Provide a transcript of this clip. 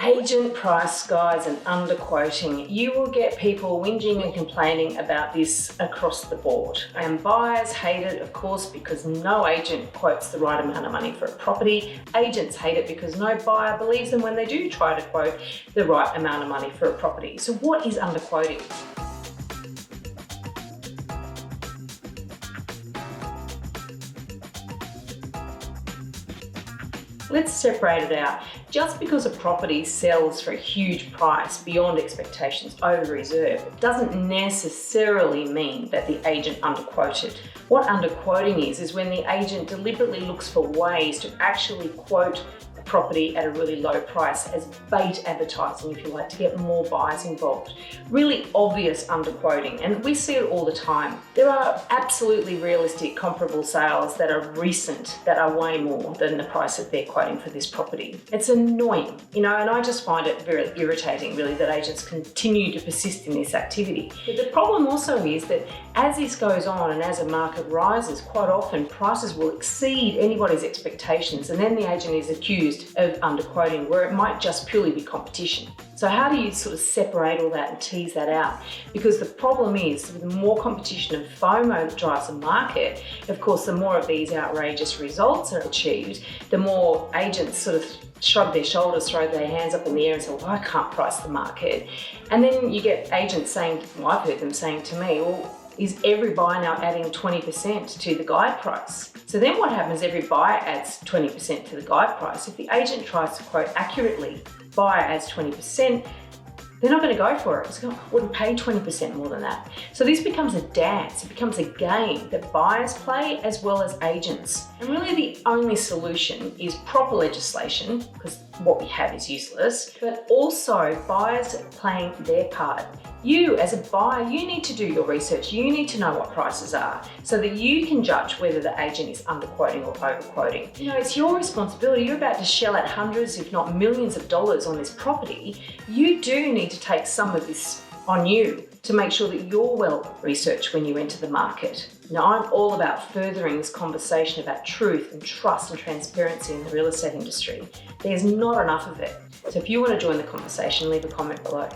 Agent price guides and underquoting. You will get people whinging and complaining about this across the board. And buyers hate it, of course, because no agent quotes the right amount of money for a property. Agents hate it because no buyer believes them when they do try to quote the right amount of money for a property. So what is underquoting? Let's separate it out. Just because a property sells for a huge price beyond expectations over reserve, it doesn't necessarily mean that the agent underquoted. What underquoting is when the agent deliberately looks for ways to actually quote a property at a really low price as bait advertising, if you like, to get more buyers involved. Really obvious underquoting, and we see it all the time. There are absolutely realistic comparable sales that are recent that are way more than the price that they're quoting for this property. It's annoying, and I just find it very irritating, really, that agents continue to persist in this activity. But the problem also is that as this goes on and as a market rises, quite often prices will exceed anybody's expectations, and then the agent is accused of underquoting, where it might just purely be competition. So how do you sort of separate all that and tease that out? Because the problem is, with more competition and FOMO that drives the market, of course, the more of these outrageous results are achieved, the more agents sort of shrug their shoulders, throw their hands up in the air and say, well, I can't price the market. And then you get agents saying, well, I've heard them saying to me, well, is every buyer now adding 20% to the guide price? So then what happens, every buyer adds 20% to the guide price. If the agent tries to quote accurately, buyer adds 20%, they're not going to go for it because I wouldn't pay 20% more than that. So this becomes a dance, it becomes a game that buyers play as well as agents. And really the only solution is proper legislation, because what we have is useless, but also buyers playing their part. You as a buyer, you need to do your research. You need to know what prices are so that you can judge whether the agent is underquoting or overquoting. It's your responsibility. You're about to shell out hundreds, if not millions of dollars on this property. You do need to take some of this on you to make sure that you're well researched when you enter the market. Now, I'm all about furthering this conversation about truth and trust and transparency in the real estate industry. There's not enough of it. So if you want to join the conversation, leave a comment below.